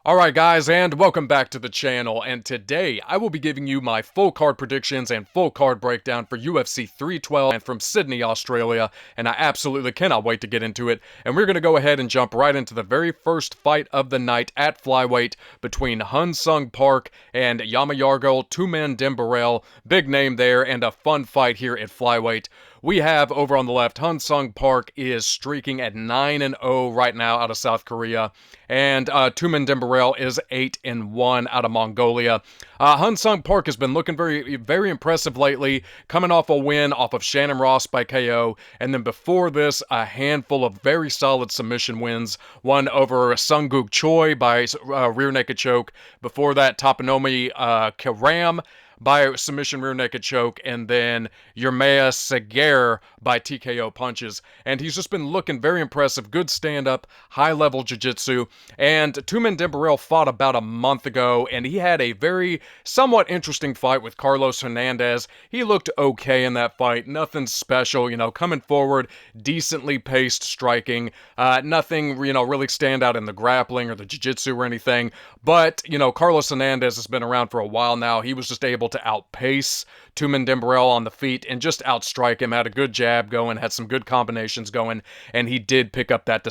Alright guys, and welcome back to the channel, and today I will be giving you my full card predictions and full card breakdown for UFC 312 and from Sydney, Australia, and I absolutely cannot wait to get into it, and we're going to go ahead and jump right into the very first fight of the night at flyweight between Hun Sung Park and Yamayargal Tumendemberel. Big name there, and a fun fight here at flyweight. We have, over on the left, Hun Sung Park is streaking at 9-0 right now out of South Korea, and Tumendemberel is 8-1 out of Mongolia. Hun Sung Park has been looking very impressive lately, coming off a win off of Shannon Ross by KO, and then before this, a handful of very solid submission wins. One over Sunguk Choi by rear naked choke. Before that, Topanomi Karam by submission rear naked choke, and then Yermea Seger by TKO punches. And he's just been looking very impressive, good stand-up, high-level jiu-jitsu. And Tumendemberel fought about a month ago, and he had a very somewhat interesting fight with Carlos Hernandez. He looked okay in that fight, nothing special, coming forward, decently paced striking, nothing, really stand out in the grappling or the jiu-jitsu or anything. But, Carlos Hernandez has been around for a while now. He was just able to outpace Tumendemberel on the feet and just outstrike him, had a good jab going, had some good combinations going, and he did pick up that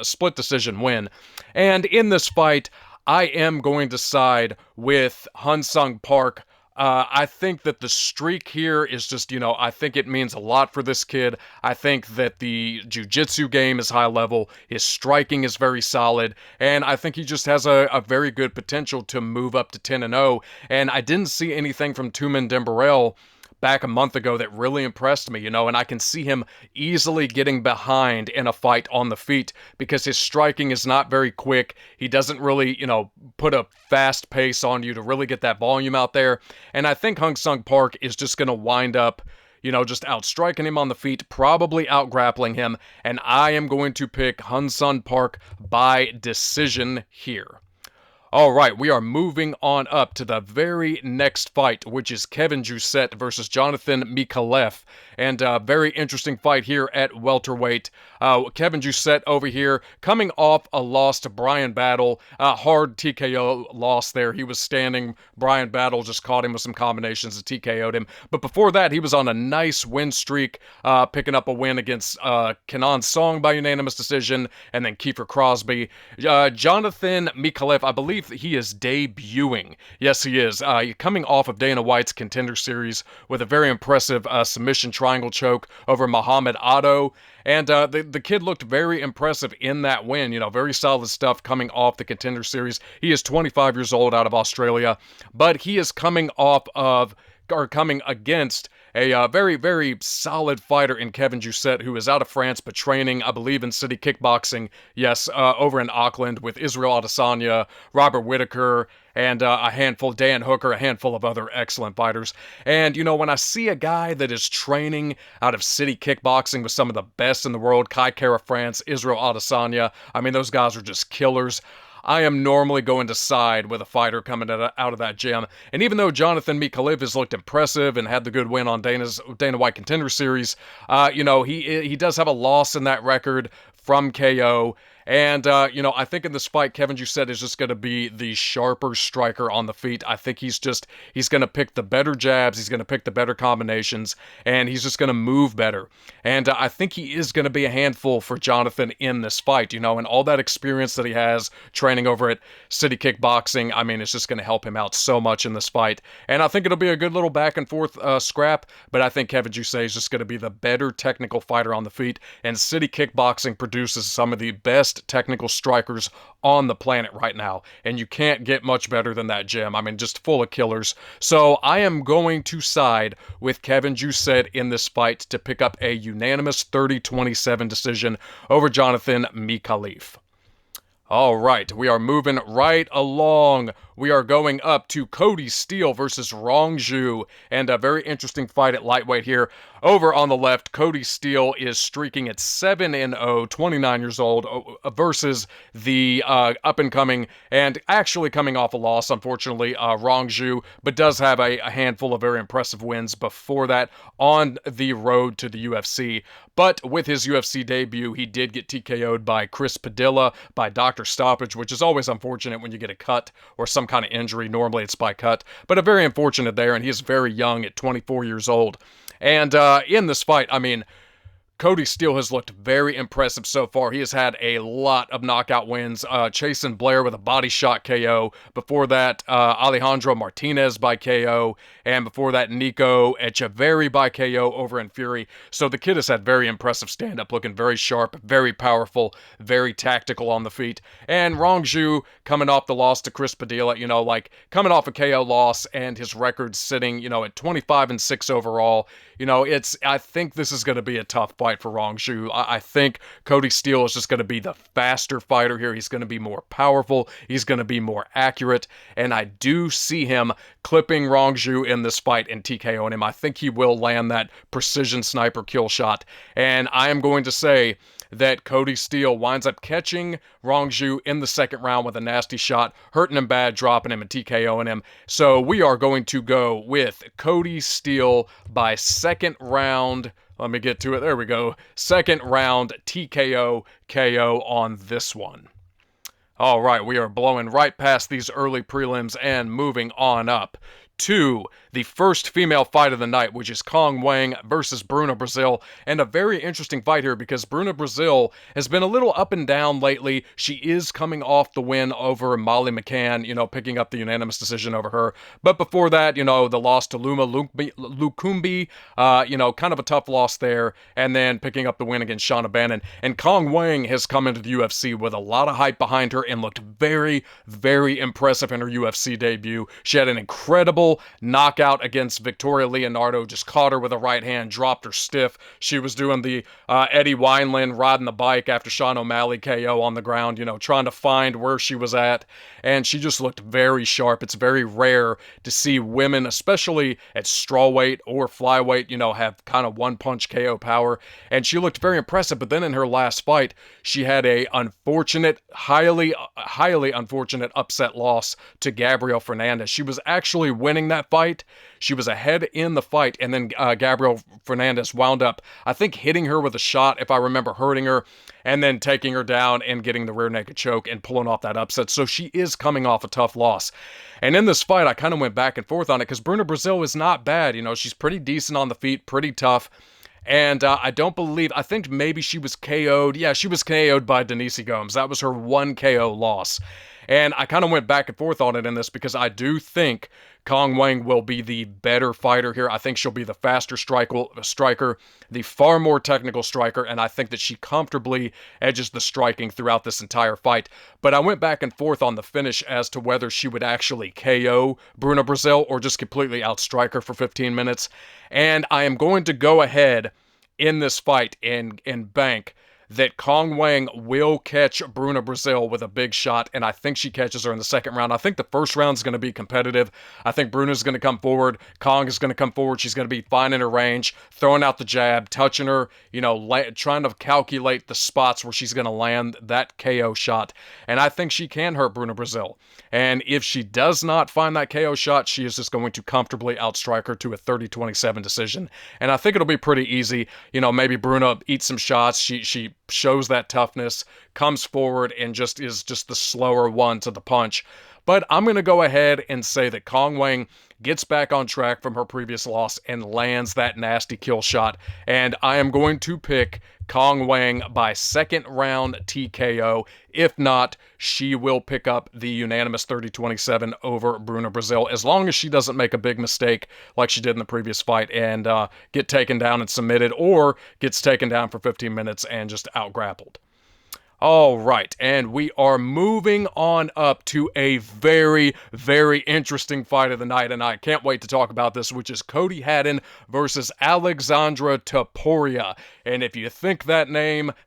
split decision win. And in this fight, I am going to side with Hun Sung Park. I think that the streak here is just, I think it means a lot for this kid. I think that the jiu-jitsu game is high level, his striking is very solid, and I think he just has a very good potential to move up to 10-0, and I didn't see anything from Tumendemberel back a month ago that really impressed me, and I can see him easily getting behind in a fight on the feet because his striking is not very quick. He doesn't really, put a fast pace on you to really get that volume out there. And I think Hun Sung Park is just going to wind up, just outstriking him on the feet, probably out-grappling him. And I am going to pick Hun Sung Park by decision here. Alright, we are moving on up to the very next fight, which is Kevin Jousset versus Jonathan Micallef. And a very interesting fight here at welterweight. Kevin Jousset over here coming off a loss to Brian Battle. Hard TKO loss there. He was standing. Brian Battle just caught him with some combinations and TKO'd him. But before that, he was on a nice win streak, picking up a win against Kenan Song by unanimous decision, and then Kiefer Crosby. Jonathan Micallef, I believe he is debuting. Yes, he is. Coming off of Dana White's Contender Series with a very impressive submission triangle choke over Muhammad Otto. And the kid looked very impressive in that win. Very solid stuff coming off the Contender Series. He is 25 years old out of Australia, but he is coming against a very, very solid fighter in Kevin Jousset, who is out of France, but training, I believe, in City Kickboxing, yes, over in Auckland with Israel Adesanya, Robert Whitaker, and a handful, Dan Hooker, a handful of other excellent fighters. And, when I see a guy that is training out of City Kickboxing with some of the best in the world, Kai Kara France, Israel Adesanya, I mean, those guys are just killers. I am normally going to side with a fighter coming out of that gym. And even though Jonathan Micallef has looked impressive and had the good win on Dana White Contender Series, he does have a loss in that record from KO. And, I think in this fight, Kevin Jousset is just going to be the sharper striker on the feet. I think he's going to pick the better jabs, he's going to pick the better combinations, and he's just going to move better. And I think he is going to be a handful for Jonathan in this fight, and all that experience that he has training over at City Kickboxing, I mean, it's just going to help him out so much in this fight. And I think it'll be a good little back and forth scrap, but I think Kevin Jousset is just going to be the better technical fighter on the feet, and City Kickboxing produces some of the best technical strikers on the planet right now, and you can't get much better than that gym. I mean, just full of killers. So I am going to side with Kevin Jousset in this fight to pick up a unanimous 30-27 decision over Jonathan Micallef. All right, we are moving right along we are going up to Steele versus Rongzhu, and a very interesting fight at lightweight here. Over on the left, Steele is streaking at 7-0, 29 years old, versus the up-and-coming and actually coming off a loss, unfortunately, Rongzhu, but does have a handful of very impressive wins before that on the road to the UFC. But with his UFC debut, he did get TKO'd by Chris Padilla, by Dr. Stoppage, which is always unfortunate when you get a cut or some kind of injury. Normally it's by cut, but a very unfortunate there, and he is very young at 24 years old. And in this fight, I mean, Steele has looked very impressive so far. He has had a lot of knockout wins. Chasen Blair with a body shot KO. Before that, Alejandro Martinez by KO. And before that, Nico Echeverri by KO over in Fury. So the kid has had very impressive stand-up, looking very sharp, very powerful, very tactical on the feet. And Rongzhu coming off the loss to Chris Padilla, you know, like coming off a KO loss and his record sitting, you know, at 25-6 overall. You know, I think this is going to be a tough fight for Rongzhu. I think Steele is just going to be the faster fighter here. He's going to be more powerful. He's going to be more accurate. And I do see him clipping Rongzhu in this fight and TKOing him. I think he will land that precision sniper kill shot. And I am going to say that Steele winds up catching Rongzhu in the second round with a nasty shot, hurting him bad, dropping him, and TKOing him. So we are going to go with Steele by second round. Let me get to it. There we go. Second round TKO KO on this one. All right, we are blowing right past these early prelims and moving on up to the first female fight of the night, which is Wang versus Bruna Brasil. And a very interesting fight here because Bruna Brasil has been a little up and down lately. She is coming off the win over Molly McCann, you know, picking up the unanimous decision over her. But before that, you know, the loss to Luma Lukumbi, you know, kind of a tough loss there. And then picking up the win against Shauna Bannon. And Wang has come into the UFC with a lot of hype behind her and looked very, very impressive in her UFC debut. She had an incredible knockout against Victoria Leonardo, just caught her with a right hand, dropped her stiff. She was doing the Eddie Wineland riding the bike after Sean O'Malley KO on the ground, you know, trying to find where she was at, and she just looked very sharp. It's very rare to see women, especially at strawweight or flyweight, you know, have kind of one-punch KO power, and she looked very impressive. But then in her last fight, she had a unfortunate, highly unfortunate upset loss to Gabriel Fernandez. She was actually winning that fight. She was ahead in the fight, and then Gabriel Fernandez wound up, I think, hitting her with a shot, if I remember, hurting her, and then taking her down and getting the rear naked choke and pulling off that upset. So she is coming off a tough loss. And in this fight, I kind of went back and forth on it because Bruna Brasil is not bad. You know, she's pretty decent on the feet, pretty tough. And I think maybe she was KO'd. Yeah, she was KO'd by Denise Gomes. That was her one KO loss. And I kind of went back and forth on it in this because I do think Wang will be the better fighter here. I think she'll be the faster striker, the far more technical striker, and I think that she comfortably edges the striking throughout this entire fight. But I went back and forth on the finish as to whether she would actually KO Bruna Brasil or just completely outstrike her for 15 minutes. And I am going to go ahead in this fight and bank that Wang will catch Bruna Brasil with a big shot, and I think she catches her in the second round. I think the first round is going to be competitive. I think Bruna's going to come forward. Kong is going to come forward. She's going to be finding her range, throwing out the jab, touching her, you know, trying to calculate the spots where she's going to land that KO shot. And I think she can hurt Bruna Brasil. And if she does not find that KO shot, she is just going to comfortably outstrike her to a 30-27 decision. And I think it'll be pretty easy. You know, maybe Bruna eats some shots. She shows that toughness, comes forward, and just is just the slower one to the punch. But I'm going to go ahead and say that Wang gets back on track from her previous loss and lands that nasty kill shot. And I am going to pick Wang by second round TKO. If not, she will pick up the unanimous 30-27 over Bruna Brasil, as long as she doesn't make a big mistake like she did in the previous fight and get taken down and submitted, or gets taken down for 15 minutes and just out-grappled. All right, and we are moving on up to a very, very interesting fight of the night, and I can't wait to talk about this, which is Cody Haddon versus Alexandra Topuria. And if you think that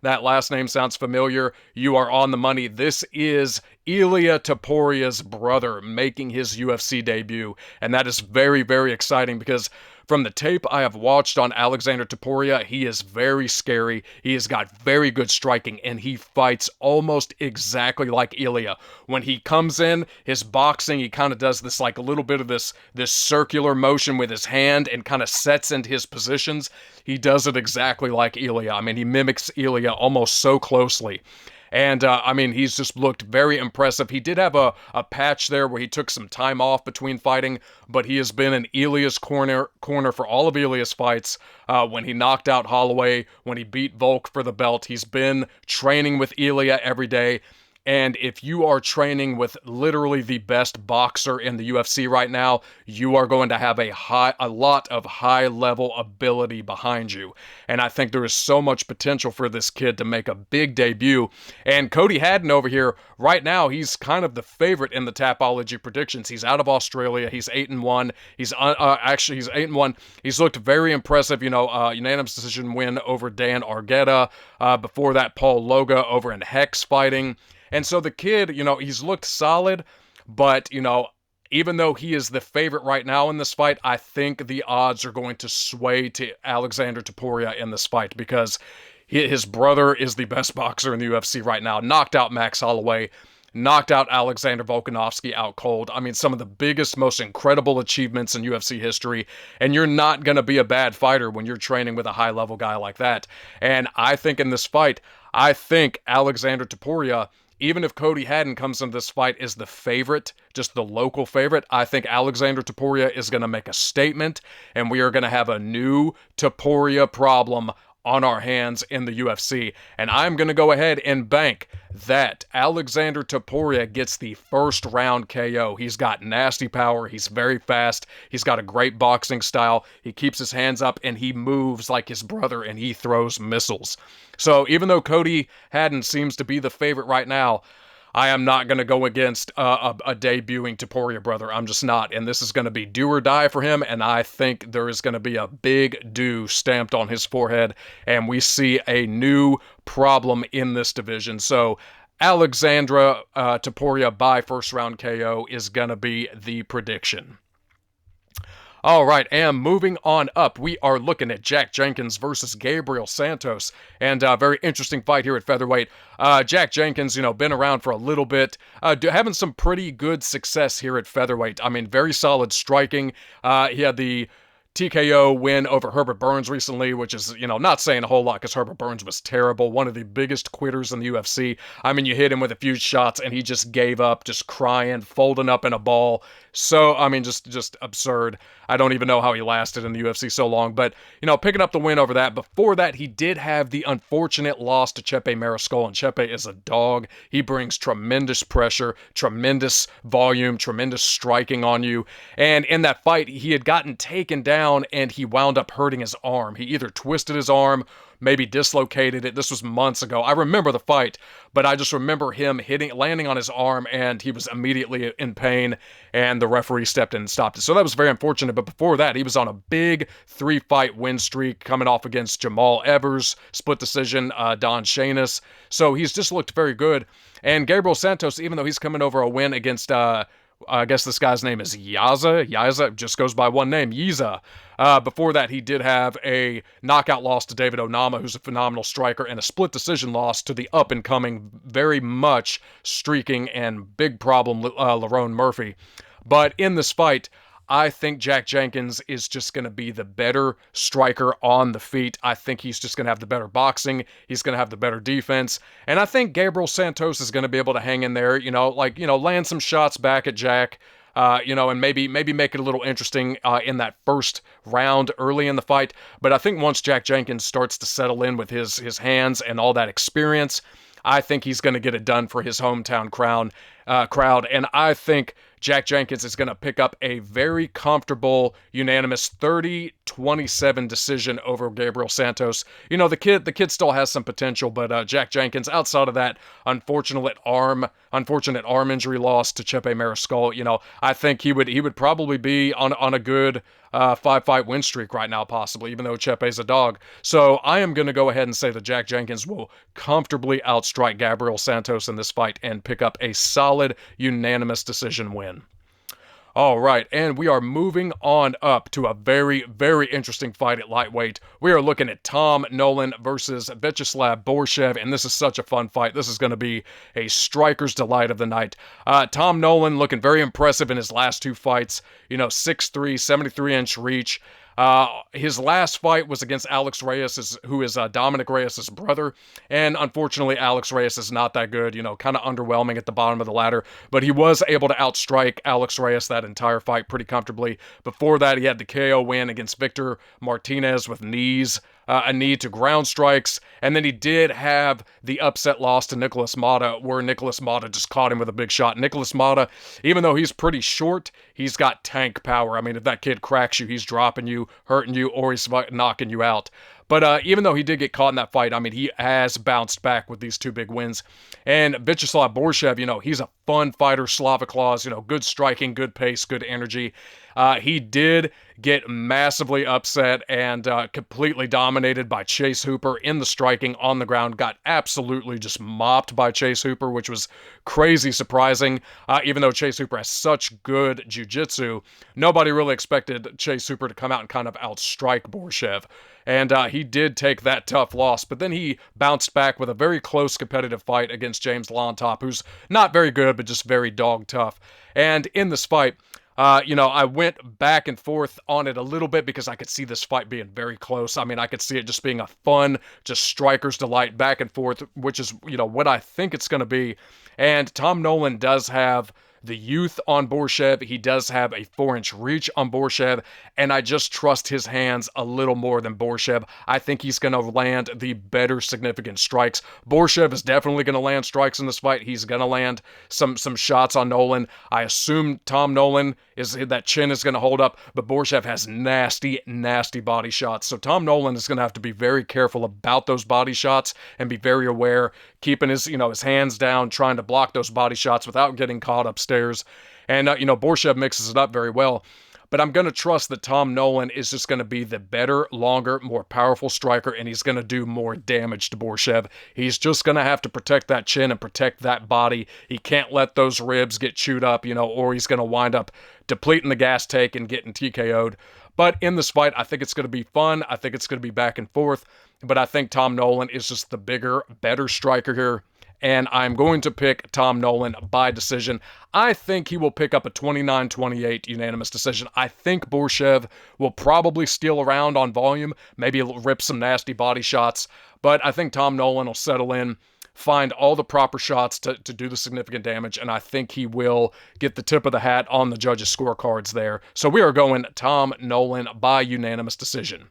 last name sounds familiar, you are on the money. This is Ilia Topuria's brother making his UFC debut, and that is very, very exciting because from the tape I have watched on Alexander Topuria, he is very scary, he has got very good striking, and he fights almost exactly like Ilia. When he comes in, his boxing, he kind of does this like a little bit of this circular motion with his hand and kind of sets into his positions. He does it exactly like Ilia. I mean, he mimics Ilia almost so closely. And, I mean, he's just looked very impressive. He did have a patch there where he took some time off between fighting, but he has been in Ilia's corner for all of Ilia's fights. When he knocked out Holloway, when he beat Volk for the belt, he's been training with Ilia every day. And if you are training with literally the best boxer in the UFC right now, you are going to have a lot of high-level ability behind you. And I think there is so much potential for this kid to make a big debut. And Cody Haddon over here, right now, he's kind of the favorite in the Tapology predictions. He's out of Australia. He's 8-1. He's 8-1. He's looked very impressive. You know, unanimous decision win over Dan Argueta. Before that, Paul Loga over in Hex fighting. And so the kid, you know, he's looked solid, but, you know, even though he is the favorite right now in this fight, I think the odds are going to sway to Alexander Topuria in this fight because his brother is the best boxer in the UFC right now. Knocked out Max Holloway, knocked out Alexander Volkanovski out cold. I mean, some of the biggest, most incredible achievements in UFC history, and you're not going to be a bad fighter when you're training with a high-level guy like that. And I think in this fight, I think Alexander Topuria, even if Cody Haddon comes into this fight as the favorite, just the local favorite, I think Alexander Topuria is going to make a statement, and we are going to have a new Topuria problem on our hands in the UFC. And I'm going to go ahead and bank that Alexander Topuria gets the first round KO. He's got nasty power. He's very fast. He's got a great boxing style. He keeps his hands up and he moves like his brother and he throws missiles. So even though Cody Haddon seems to be the favorite right now, I am not going to go against a debuting Topuria brother. I'm just not. And this is going to be do or die for him. And I think there is going to be a big do stamped on his forehead. And we see a new problem in this division. So Alexandra Topuria by first round KO is going to be the prediction. All right, and moving on up, we are looking at Jack Jenkins versus Gabriel Santos, and a very interesting fight here at featherweight. Jack Jenkins, you know, been around for a little bit, having some pretty good success here at featherweight. I mean, very solid striking. He had the TKO win over Herbert Burns recently, which is, you know, not saying a whole lot because Herbert Burns was terrible. One of the biggest quitters in the UFC. I mean, you hit him with a few shots and he just gave up, just crying, folding up in a ball. So, I mean, just absurd. I don't even know how he lasted in the UFC so long. But, you know, picking up the win over that. Before that, he did have the unfortunate loss to Chepe Mariscal. And Chepe is a dog. He brings tremendous pressure, tremendous volume, tremendous striking on you. And in that fight, he had gotten taken down and he wound up hurting his arm. He either twisted his arm, maybe dislocated it. This was months ago. I remember the fight, but I just remember him landing on his arm, and he was immediately in pain, and the referee stepped in and stopped it. So that was very unfortunate, but before that, he was on a big 3-fight win streak, coming off against Jamal Evers, split decision, Don Shanis. So he's just looked very good. And Gabriel Santos, even though he's coming over a win against I guess this guy's name is Yaza just goes by one name, Yiza. Before that, he did have a knockout loss to David Onama, who's a phenomenal striker, and a split decision loss to the up-and-coming, very much streaking and big problem Lerone Murphy. But in this fight, I think Jack Jenkins is just going to be the better striker on the feet. I think he's just going to have the better boxing. He's going to have the better defense. And I think Gabriel Santos is going to be able to hang in there, land some shots back at Jack, and maybe make it a little interesting in that first round early in the fight. But I think once Jack Jenkins starts to settle in with his hands and all that experience, I think he's going to get it done for his hometown crowd. And I think Jack Jenkins is going to pick up a very comfortable, unanimous 30-27 decision over Gabriel Santos. You know, the kid still has some potential, but Jack Jenkins, outside of that unfortunate arm injury loss to Chepe Mariscal, you know, I think he would probably be on a good 5-fight win streak right now, possibly, even though Chepe's a dog. So I am going to go ahead and say that Jack Jenkins will comfortably outstrike Gabriel Santos in this fight and pick up a solid unanimous decision win. All right, and we are moving on up to a very, very interesting fight at lightweight. We are looking at Tom Nolan versus Vyacheslav Borshchev, and this is such a fun fight. This is going to be a striker's delight of the night. Tom Nolan looking very impressive in his last two fights. You know, 6'3", 73-inch reach. His last fight was against Alex Reyes, who is Dominic Reyes' brother, and unfortunately Alex Reyes is not that good, you know, kind of underwhelming at the bottom of the ladder, but he was able to outstrike Alex Reyes that entire fight pretty comfortably. Before that, he had the KO win against Victor Martinez with a knee to ground strikes, and then he did have the upset loss to Nicholas Mata, where Nicholas Mata just caught him with a big shot. Nicholas Mata, even though he's pretty short, he's got tank power. I mean, if that kid cracks you, he's dropping you, hurting you, or he's knocking you out. But even though he did get caught in that fight, I mean, he has bounced back with these two big wins. And Vyacheslav Borshchev, you know, he's a fun fighter, Slavic claws, you know, good striking, good pace, good energy. He did get massively upset and completely dominated by Chase Hooper in the striking on the ground. Got absolutely just mopped by Chase Hooper, which was crazy surprising. Even though Chase Hooper has such good jiu-jitsu, nobody really expected Chase Hooper to come out and kind of outstrike Borshchev. And he did take that tough loss, but then he bounced back with a very close competitive fight against James Lontop, who's not very good, but just very dog tough. And in this fight, you know, I went back and forth on it a little bit because I could see this fight being very close. I mean, I could see it just being a fun, just striker's delight back and forth, which is, you know, what I think it's going to be. And Tom Nolan does have the youth on Borshchev. He does have a 4-inch reach on Borshchev, and I just trust his hands a little more than Borshchev. I think he's going to land the better significant strikes. Borshchev is definitely going to land strikes in this fight. He's going to land some shots on Nolan. I assume Tom Nolan that chin is going to hold up, but Borshchev has nasty, nasty body shots. So Tom Nolan is going to have to be very careful about those body shots and be very aware, keeping his hands down, trying to block those body shots without getting caught upstairs. And, Borshchev mixes it up very well. But I'm going to trust that Tom Nolan is just going to be the better, longer, more powerful striker, and he's going to do more damage to Borshchev. He's just going to have to protect that chin and protect that body. He can't let those ribs get chewed up, or he's going to wind up depleting the gas tank and getting TKO'd. But in this fight, I think it's going to be fun. I think it's going to be back and forth. But I think Tom Nolan is just the bigger, better striker here. And I'm going to pick Tom Nolan by decision. I think he will pick up a 29-28 unanimous decision. I think Borshchev will probably steal around on volume, maybe rip some nasty body shots, but I think Tom Nolan will settle in, find all the proper shots to do the significant damage, and I think he will get the tip of the hat on the judges' scorecards there. So we are going Tom Nolan by unanimous decision.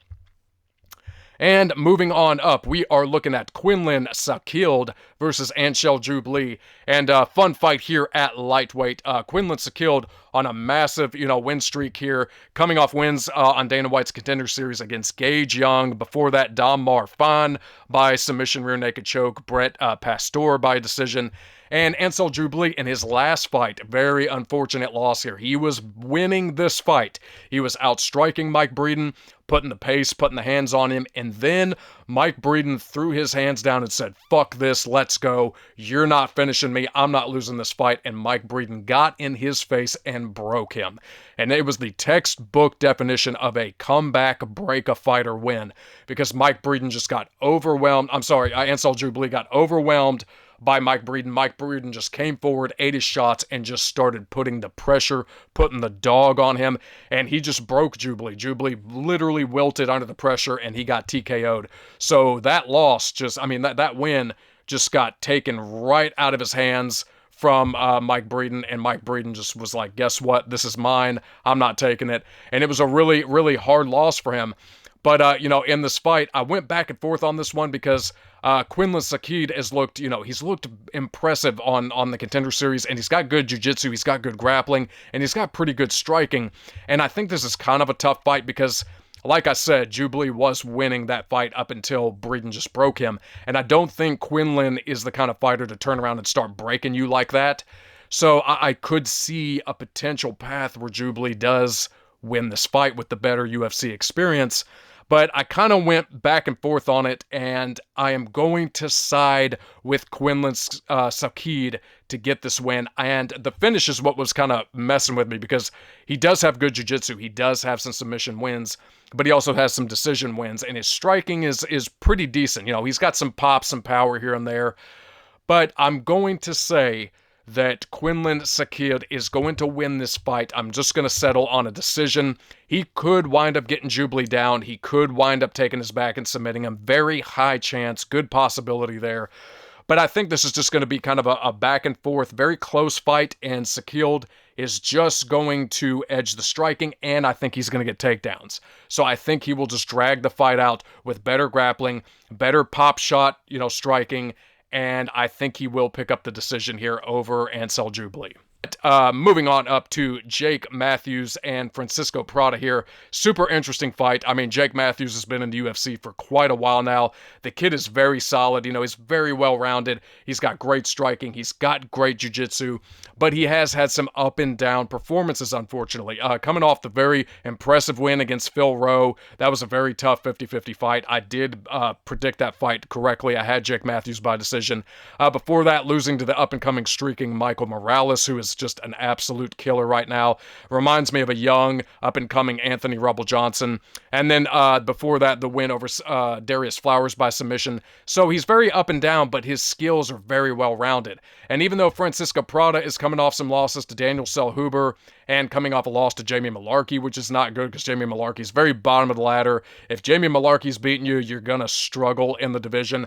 And moving on up, we are looking at Quinlan Salkilld versus Anshel Jubli. And fun fight here at lightweight. Quinlan Salkilld on a massive, win streak here, coming off wins on Dana White's Contender Series against Gage Young. Before that, Dom Marfan by submission, rear naked choke, Brett Pastor by decision. And Anshel Jubli in his last fight, very unfortunate loss here. He was winning this fight. He was outstriking Mike Breeden, putting the pace, putting the hands on him, and then Mike Breeden threw his hands down and said, "Fuck this, let's go. You're not finishing me. I'm not losing this fight." And Mike Breeden got in his face and broke him. And it was the textbook definition of a comeback, break-a-fighter win, because Mike Breeden just got overwhelmed. Anshel Jubli got overwhelmed by Mike Breeden. Mike Breeden just came forward, ate his shots, and just started putting the pressure, putting the dog on him, and he just broke Jubli. Jubli literally wilted under the pressure, and he got TKO'd. So that loss that win just got taken right out of his hands from Mike Breeden, and Mike Breeden just was like, guess what? This is mine. I'm not taking it. And it was a really, really hard loss for him. But, in this fight, I went back and forth on this one because Quinlan Salkilld has looked, he's looked impressive on the Contender Series, and he's got good jiu-jitsu, he's got good grappling, and he's got pretty good striking. And I think this is kind of a tough fight because, like I said, Jubli was winning that fight up until Breeden just broke him. And I don't think Quinlan is the kind of fighter to turn around and start breaking you like that. So I could see a potential path where Jubli does win this fight with the better UFC experience. But I kind of went back and forth on it, and I am going to side with Quinlan Salkilld to get this win. And the finish is what was kind of messing with me because he does have good jiu-jitsu. He does have some submission wins, but he also has some decision wins. And his striking is pretty decent. He's got some pop, some power here and there. But I'm going to say that Quinlan Salkilld is going to win this fight. I'm just going to settle on a decision. He could wind up getting Jubli down. He could wind up taking his back and submitting him. Very high chance, good possibility there. But I think this is just going to be kind of a back and forth, very close fight, and Salkilld is just going to edge the striking, and I think he's going to get takedowns. So I think he will just drag the fight out with better grappling, better pop shot, striking, and I think he will pick up the decision here over Ansel Jubli. Moving on up to Jake Matthews and Francisco Prado here. Super interesting fight. I mean, Jake Matthews has been in the UFC for quite a while now. The kid is very solid. He's very well-rounded. He's got great striking. He's got great jiu-jitsu. But he has had some up and down performances, unfortunately. Coming off the very impressive win against Phil Rowe, that was a very tough 50-50 fight. I did predict that fight correctly. I had Jake Matthews by decision. Before that, losing to the up-and-coming streaking Michael Morales, who is just an absolute killer right now. Reminds me of a young, up-and-coming Anthony Rumble Johnson. And then before that, the win over Darius Flowers by submission. So he's very up and down, but his skills are very well-rounded. And even though Francisco Prado is coming off some losses to Daniel Selhuber and coming off a loss to Jamie Malarkey, which is not good because Jamie Malarkey is very bottom of the ladder. If Jamie Malarkey's beating you, you're going to struggle in the division.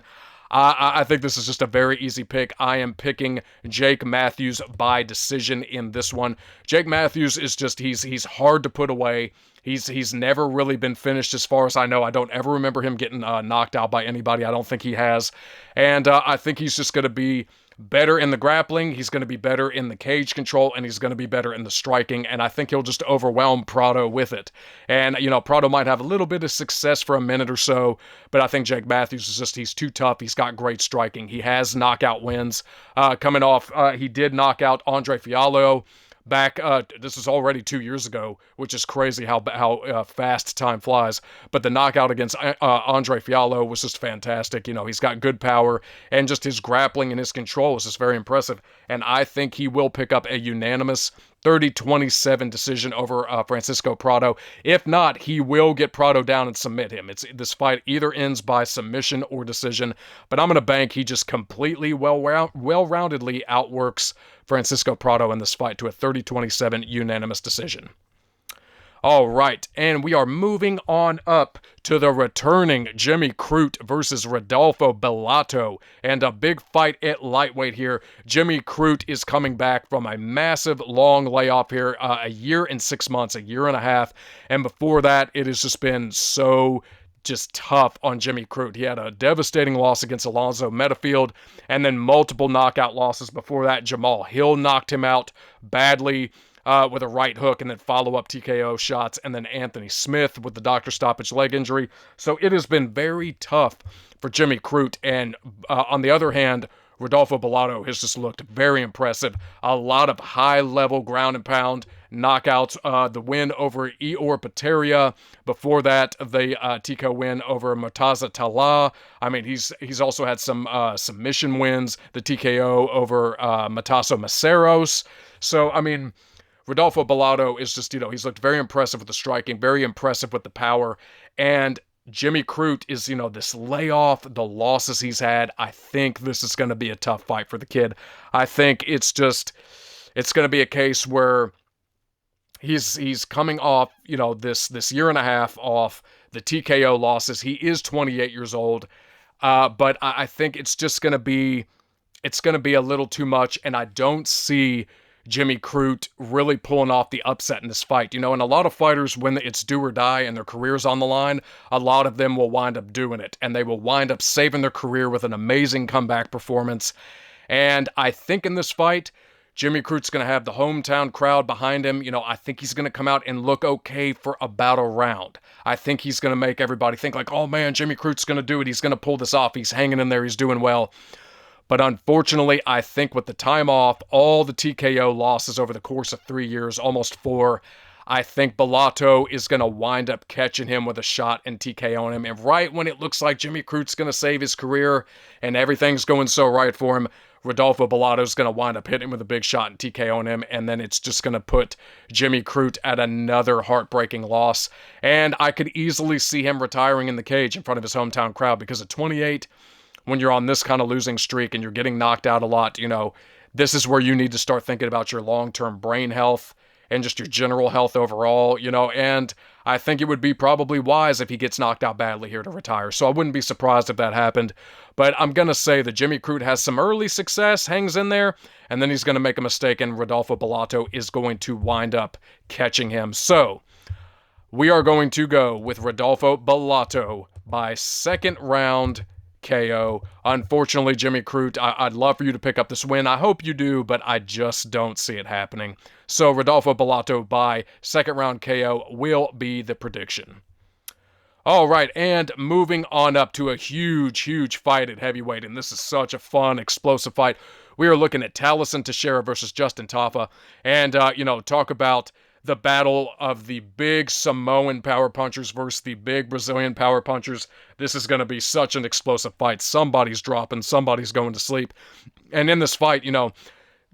I think this is just a very easy pick. I am picking Jake Matthews by decision in this one. Jake Matthews is just, he's hard to put away. He's never really been finished as far as I know. I don't ever remember him getting knocked out by anybody. I don't think he has. And I think he's just going to be better in the grappling, he's going to be better in the cage control, and he's going to be better in the striking, and I think he'll just overwhelm Prado with it. And, Prado might have a little bit of success for a minute or so, but I think Jake Matthews is just, he's too tough. He's got great striking. He has knockout wins. Coming off, he did knock out Andre Fiallo back, this is already 2 years ago, which is crazy how fast time flies. But the knockout against Andre Fiallo was just fantastic. He's got good power, and just his grappling and his control is just very impressive. And I think he will pick up a unanimous 30-27 decision over Francisco Prado. If not, he will get Prado down and submit him. This fight either ends by submission or decision, but I'm going to bank he just completely well-roundedly outworks Francisco Prado in this fight to a 30-27 unanimous decision. All right, and we are moving on up to the returning Jimmy Crute versus Rodolfo Bellato, and a big fight at lightweight here. Jimmy Crute is coming back from a massive long layoff here, a year and 6 months, a year and a half, and before that, it has just been so just tough on Jimmy Crute. He had a devastating loss against Alonzo Metafield, and then multiple knockout losses before that. Jamal Hill knocked him out badly with a right hook, and then follow-up TKO shots, and then Anthony Smith with the doctor stoppage leg injury. So it has been very tough for Jimmy Crute, and on the other hand, Rodolfo Bellato has just looked very impressive. A lot of high-level ground and pound knockouts. The win over Eor Pateria. Before that, the TKO win over Murtaza Tallah. I mean, he's also had some submission wins. The TKO over Mataso Maceros. So, I mean, Rodolfo Bellato is just, he's looked very impressive with the striking, very impressive with the power. And Jimmy Crute is, this layoff, the losses he's had. I think this is going to be a tough fight for the kid. I think it's going to be a case where he's coming off, this year and a half off the TKO losses. He is 28 years old, but I think it's just going to be, a little too much, and I don't see Jimmy Crute really pulling off the upset in this fight. You know, and a lot of fighters, when it's do or die and their career's on the line, a lot of them will wind up doing it, and they will wind up saving their career with an amazing comeback performance. And I think in this fight, Jimmy Crute's going to have the hometown crowd behind him. You know, I think he's going to come out and look okay for about a round. I think he's going to make everybody think like, oh man, Jimmy Crute's going to do it. He's going to pull this off. He's hanging in there. He's doing well. But unfortunately, I think with the time off, all the TKO losses over the course of 3 years, almost 4, I think Bellato is going to wind up catching him with a shot and TKOing him. And right when it looks like Jimmy Crute's going to save his career and everything's going so right for him, Rodolfo Bellato's going to wind up hitting him with a big shot and TKOing him, and then it's just going to put Jimmy Crute at another heartbreaking loss. And I could easily see him retiring in the cage in front of his hometown crowd, because at 28, when you're on this kind of losing streak and you're getting knocked out a lot, you know, this is where you need to start thinking about your long-term brain health and just your general health overall, you know, and I think it would be probably wise if he gets knocked out badly here to retire. So I wouldn't be surprised if that happened. But I'm going to say that Jimmy Crute has some early success, hangs in there, and then he's going to make a mistake, and Rodolfo Bellato is going to wind up catching him. So we are going to go with Rodolfo Bellato by second round KO. Unfortunately, Jimmy Crute, I'd love for you to pick up this win. I hope you do, but I just don't see it happening. So Rodolfo Bellato by second round KO will be the prediction. All right, and moving on up to a huge fight at heavyweight, and this is such a fun, explosive fight. We are looking at Teixeira versus Justin Tafa, and, you know, talk about the battle of the big Samoan power punchers versus the big Brazilian power punchers. This is going to be such an explosive fight. Somebody's dropping, somebody's going to sleep. And in this fight, you know,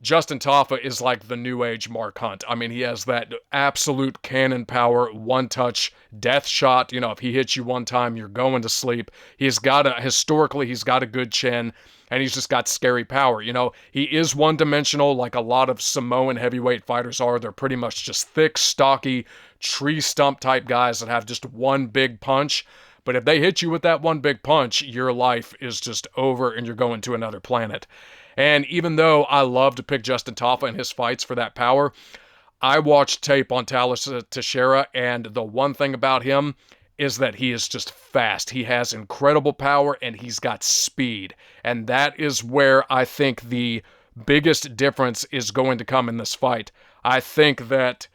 Justin Tafa is like the new age Mark Hunt. I mean, he has that absolute cannon power, one-touch death shot. You know, if he hits you one time, you're going to sleep. Historically, he's got a good chin, and he's just got scary power. You know, he is one-dimensional like a lot of Samoan heavyweight fighters are. They're pretty much just thick, stocky, tree stump type guys that have just one big punch. But if they hit you with that one big punch, your life is just over and you're going to another planet. And even though I love to pick Justin Tafa in his fights for that power, I watched tape on Teixeira, and the one thing about him is that he is just fast. He has incredible power, and he's got speed. And that is where I think the biggest difference is going to come in this fight. I think that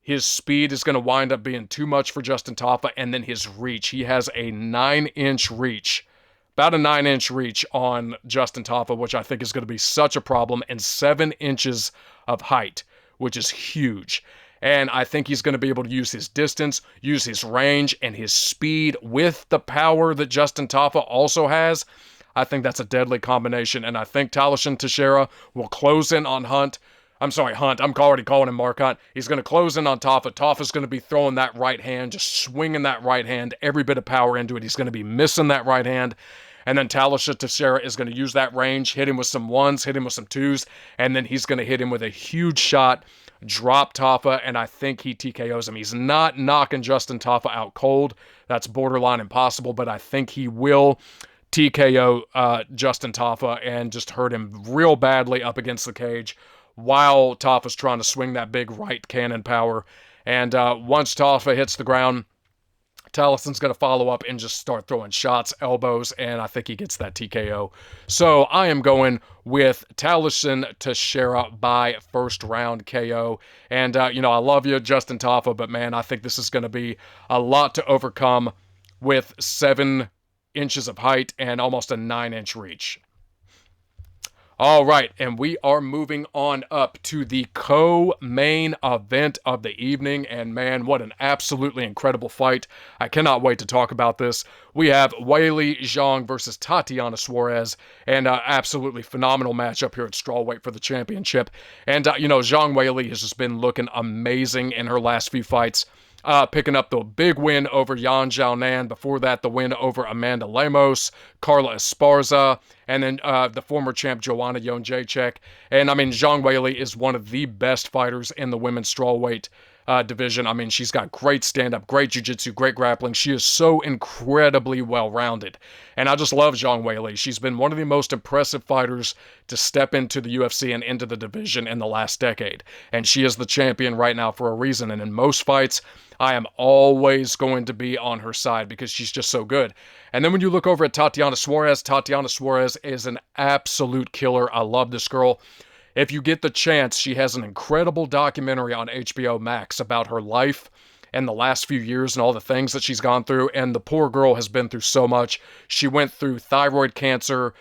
his speed is going to wind up being too much for Justin Tafa, and then his reach. He has a 9-inch reach. About a 9-inch reach on Justin Tafa, which I think is going to be such a problem, and 7 inches of height, which is huge. And I think he's going to be able to use his distance, use his range, and his speed with the power that Justin Tafa also has. I think that's a deadly combination, and I think Teixeira will close in on Hunt. I'm already calling him Mark Hunt. He's going to close in on Tafa. Tafa's going to be throwing that right hand, just swinging that right hand, every bit of power into it. He's going to be missing that right hand. And then Teixeira is going to use that range, hit him with some ones, hit him with some twos, and then he's going to hit him with a huge shot, drop Tafa, and I think he TKOs him. He's not knocking Justin Tafa out cold. That's borderline impossible, but I think he will TKO Justin Tafa and just hurt him real badly up against the cage while Tafa's trying to swing that big right cannon power. And once Tafa hits the ground, Taliesin's going to follow up and just start throwing shots, elbows, and I think he gets that TKO. So I am going with Teixeira by first round KO. And, you know, I love you, Justin Tafa, but, man, I think this is going to be a lot to overcome with 7 inches of height and almost a 9-inch reach. All right, and we are moving on up to the co-main event of the evening, and man, what an absolutely incredible fight. I cannot wait to talk about this. We have Weili Zhang versus Tatiana Suarez, and absolutely phenomenal matchup here at strawweight for the championship. And, you know, Zhang Weili has just been looking amazing in her last few fights. Picking up the big win over Yan Xiaonan. Before that, the win over Amanda Lemos, Carla Esparza, and then the former champ Joanna Jędrzejczyk. And I mean, Zhang Weili is one of the best fighters in the women's strawweight division. I mean, she's got great stand-up, great jiu-jitsu, great grappling. She is so incredibly well-rounded. And I just love Zhang Weili. She's been one of the most impressive fighters to step into the UFC and into the division in the last decade. And she is the champion right now for a reason. And in most fights, I am always going to be on her side because she's just so good. And then when you look over at Tatiana Suarez is an absolute killer. I love this girl. If you get the chance, she has an incredible documentary on HBO Max about her life and the last few years and all the things that she's gone through. And the poor girl has been through so much. She went through thyroid cancer.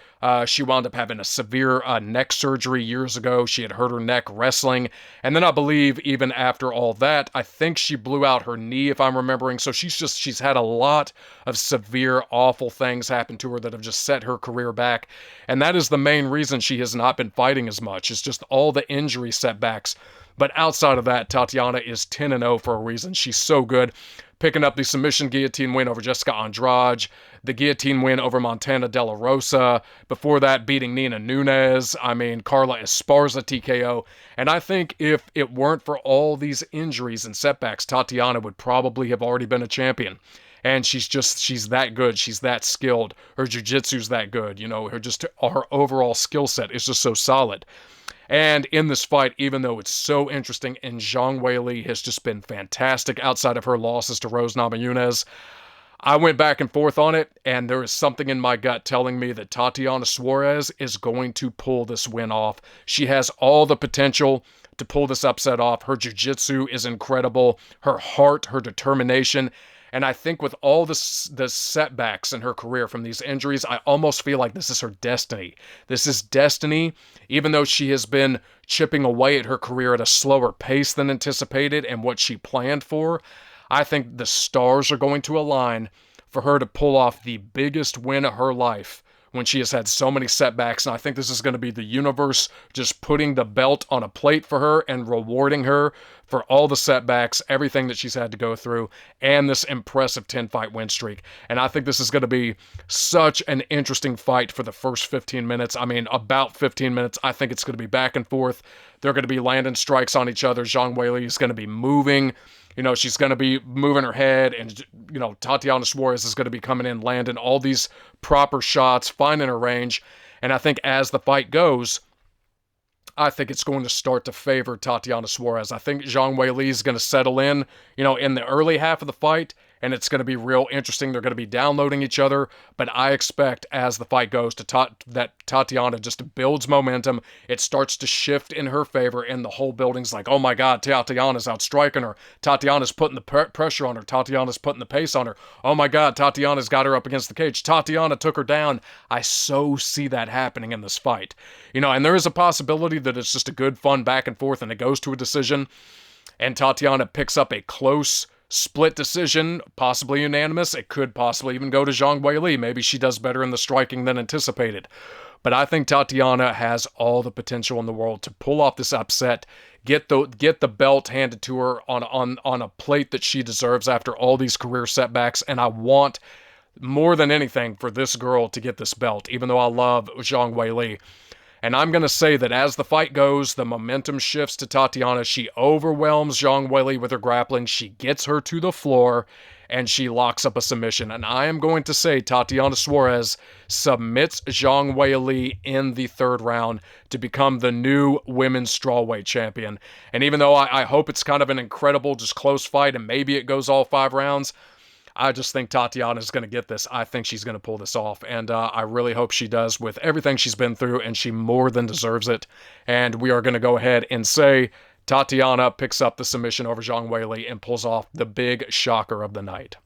She wound up having a severe neck surgery years ago. She had hurt her neck wrestling. And then I believe even after all that, I think she blew out her knee, if I'm remembering. So she's had a lot of severe, awful things happen to her that have just set her career back. And that is the main reason she has not been fighting as much. It's just all the injury setbacks. But outside of that, Tatiana is 10-0 for a reason. She's so good. Picking up the submission guillotine win over Jessica Andrade, the guillotine win over Montana De La Rosa. Before that, beating Nina Nunes. I mean, Carla Esparza TKO. And I think if it weren't for all these injuries and setbacks, Tatiana would probably have already been a champion. And she's that good. She's that skilled. Her jiu-jitsu's that good. You know, her overall skill set is just so solid. And in this fight, even though it's so interesting, and Zhang Weili has just been fantastic outside of her losses to Rose Namajunas, I went back and forth on it, and there is something in my gut telling me that Tatiana Suarez is going to pull this win off. She has all the potential to pull this upset off. Her jiu-jitsu is incredible. Her heart, her determination. And I think with all the setbacks in her career from these injuries, I almost feel like this is her destiny. This is destiny, even though she has been chipping away at her career at a slower pace than anticipated and what she planned for. I think the stars are going to align for her to pull off the biggest win of her life when she has had so many setbacks. And I think this is going to be the universe just putting the belt on a plate for her and rewarding her for all the setbacks, everything that she's had to go through, and this impressive 10-fight win streak. And I think this is going to be such an interesting fight for the first 15 minutes. I mean, about 15 minutes. I think it's going to be back and forth. They're going to be landing strikes on each other. Zhang Weili is going to be moving. You know, she's going to be moving her head, and, you know, Tatiana Suarez is going to be coming in, landing all these proper shots, finding her range. And I think as the fight goes, I think it's going to start to favor Tatiana Suarez. I think Zhang Weili is going to settle in, you know, in the early half of the fight, and it's going to be real interesting. They're going to be downloading each other, but I expect as the fight goes that Tatiana just builds momentum. It starts to shift in her favor, and the whole building's like, oh my God, Tatiana's outstriking her. Tatiana's putting the pressure on her. Tatiana's putting the pace on her. Oh my God, Tatiana's got her up against the cage. Tatiana took her down. I so see that happening in this fight. You know, and there is a possibility that it's just a good, fun back and forth, and it goes to a decision, and Tatiana picks up a close split decision, possibly unanimous. It could possibly even go to Zhang Weili. Maybe she does better in the striking than anticipated. But I think Tatiana has all the potential in the world to pull off this upset, get the belt handed to her on a plate that she deserves after all these career setbacks. And I want more than anything for this girl to get this belt, even though I love Zhang Weili. And I'm going to say that as the fight goes, the momentum shifts to Tatiana. She overwhelms Zhang Weili with her grappling. She gets her to the floor, and she locks up a submission. And I am going to say Tatiana Suarez submits Zhang Weili in the third round to become the new women's strawweight champion. And even though I hope it's kind of an incredible, just close fight, and maybe it goes all 5 rounds, I just think Tatiana is going to get this. I think she's going to pull this off, and I really hope she does with everything she's been through, and she more than deserves it. And we are going to go ahead and say Tatiana picks up the submission over Zhang Weili and pulls off the big shocker of the night.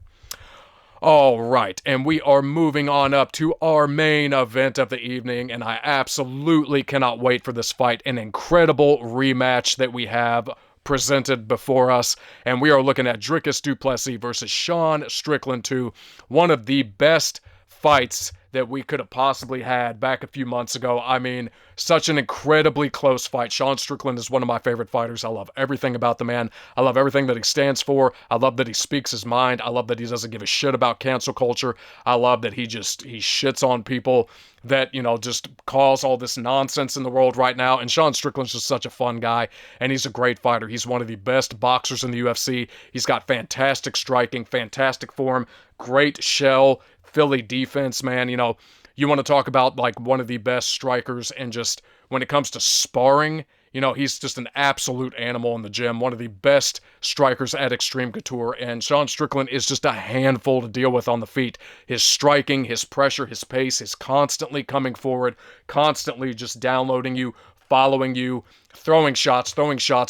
All right, and we are moving on up to our main event of the evening, and I absolutely cannot wait for this fight. An incredible rematch that we have presented before us, and we are looking at Dricus du Plessis versus Sean Strickland 2, one of the best fights that we could have possibly had back a few months ago. I mean, such an incredibly close fight. Sean Strickland is one of my favorite fighters. I love everything about the man. I love everything that he stands for. I love that he speaks his mind. I love that he doesn't give a shit about cancel culture. I love that he shits on people that, just cause all this nonsense in the world right now. And Sean Strickland's just such a fun guy, and he's a great fighter. He's one of the best boxers in the UFC. He's got fantastic striking, fantastic form, great shell, Philly defense, man. You want to talk about like one of the best strikers, and just when it comes to sparring, he's just an absolute animal in the gym, one of the best strikers at Extreme Couture, and Sean Strickland is just a handful to deal with on the feet. His striking, his pressure, his pace, his constantly coming forward, constantly just downloading you, following you, throwing shots,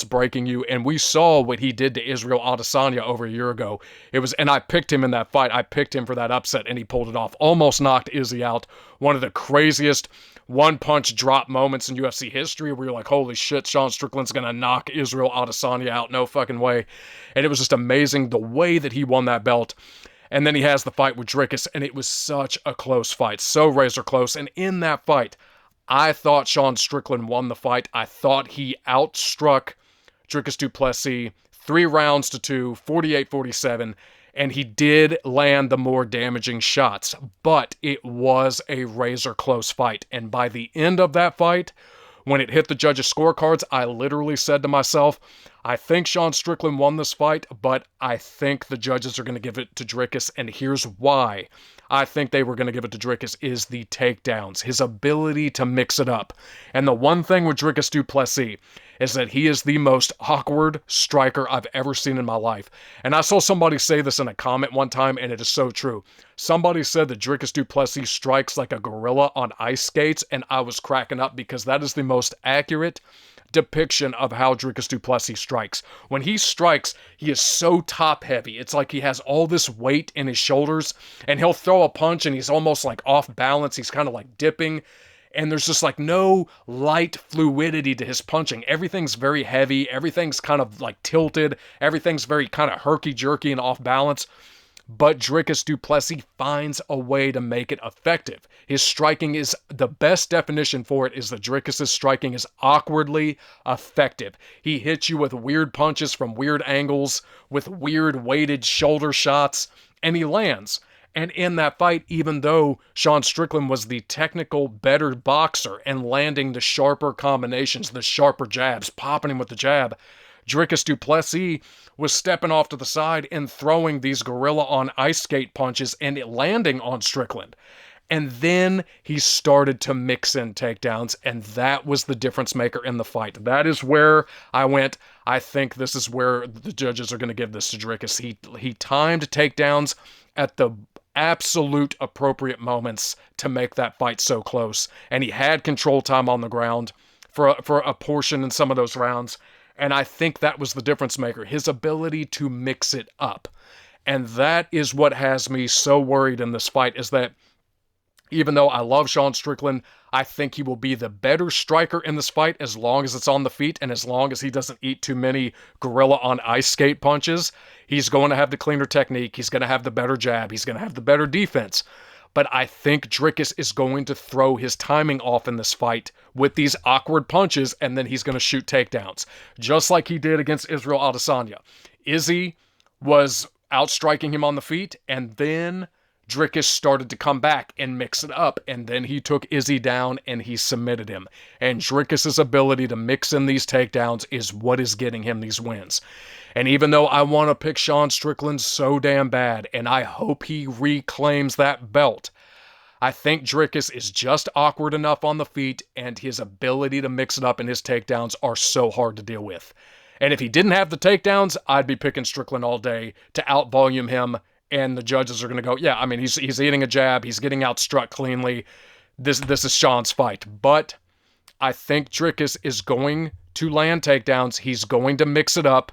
breaking you, and we saw what he did to Israel Adesanya over a year ago. And I picked him in that fight. I picked him for that upset, and he pulled it off. Almost knocked Izzy out. One of the craziest one-punch drop moments in UFC history, where you're like, holy shit, Sean Strickland's gonna knock Israel Adesanya out. No fucking way. And it was just amazing the way that he won that belt. And then he has the fight with Dricus, and it was such a close fight. So razor close. And in that fight, I thought Sean Strickland won the fight. I thought he outstruck Dricus du Plessis 3 rounds to 2, 48-47, and he did land the more damaging shots, but it was a razor close fight. And by the end of that fight, when it hit the judges' scorecards, I literally said to myself, I think Sean Strickland won this fight, but I think the judges are going to give it to Dricus, and here's why I think they were going to give it to Dricus is the takedowns, his ability to mix it up. And the one thing with Dricus du Plessis is that he is the most awkward striker I've ever seen in my life. And I saw somebody say this in a comment one time, and it is so true. Somebody said that Dricus du Plessis strikes like a gorilla on ice skates, and I was cracking up because that is the most accurate depiction of how Dricus du Plessis strikes. When he strikes, he is so top heavy. It's like he has all this weight in his shoulders, and he'll throw a punch and he's almost like off balance. He's kind of like dipping, and there's just like no light fluidity to his punching. Everything's very heavy. Everything's kind of like tilted. Everything's very kind of herky-jerky and off balance. But Dricus du Plessis finds a way to make it effective. His striking is, the best definition for it is that Dricus' striking is awkwardly effective. He hits you with weird punches from weird angles, with weird weighted shoulder shots, and he lands. And in that fight, even though Sean Strickland was the technical better boxer and landing the sharper combinations, the sharper jabs, popping him with the jab, Dricus du Plessis was stepping off to the side and throwing these gorilla on ice skate punches and it landing on Strickland. And then he started to mix in takedowns, and that was the difference maker in the fight. That is where I went, I think this is where the judges are going to give this to Dricus. He timed takedowns at the absolute appropriate moments to make that fight so close. And he had control time on the ground for a portion in some of those rounds. And I think that was the difference maker, his ability to mix it up. And that is what has me so worried in this fight, is that even though I love Sean Strickland, I think he will be the better striker in this fight as long as it's on the feet and as long as he doesn't eat too many gorilla on ice skate punches. He's going to have the cleaner technique. He's going to have the better jab. He's going to have the better defense. But I think Dricus is going to throw his timing off in this fight with these awkward punches, and then he's going to shoot takedowns, just like he did against Israel Adesanya. Izzy was outstriking him on the feet, and then Dricus started to come back and mix it up, and then he took Izzy down and he submitted him. And Dricus' ability to mix in these takedowns is what is getting him these wins. And even though I want to pick Sean Strickland so damn bad, and I hope he reclaims that belt, I think Dricus is just awkward enough on the feet, and his ability to mix it up in his takedowns are so hard to deal with. And if he didn't have the takedowns, I'd be picking Strickland all day to out-volume him, and the judges are going to go, yeah, I mean, he's eating a jab, he's getting outstruck cleanly, this is Sean's fight. But I think Dricus is going to land takedowns, he's going to mix it up,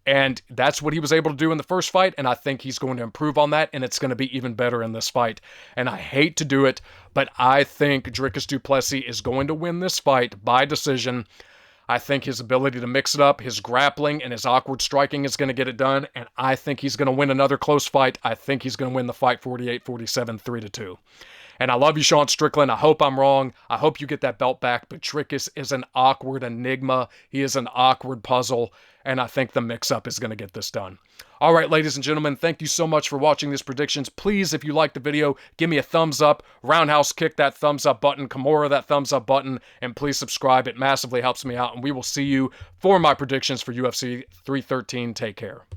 and that's what he was able to do in the first fight, and I think he's going to improve on that, and it's going to be even better in this fight. And I hate to do it, but I think Dricus du Plessis is going to win this fight by decision. I think his ability to mix it up, his grappling, and his awkward striking is going to get it done, and I think he's going to win another close fight. I think he's going to win the fight 48-47, 3-2. And I love you, Sean Strickland. I hope I'm wrong. I hope you get that belt back. But Dricus is an awkward enigma. He is an awkward puzzle. And I think the mix-up is going to get this done. All right, ladies and gentlemen, thank you so much for watching these predictions. Please, if you liked the video, give me a thumbs up. Roundhouse kick that thumbs up button. Kimura that thumbs up button. And please subscribe. It massively helps me out. And we will see you for my predictions for UFC 313. Take care.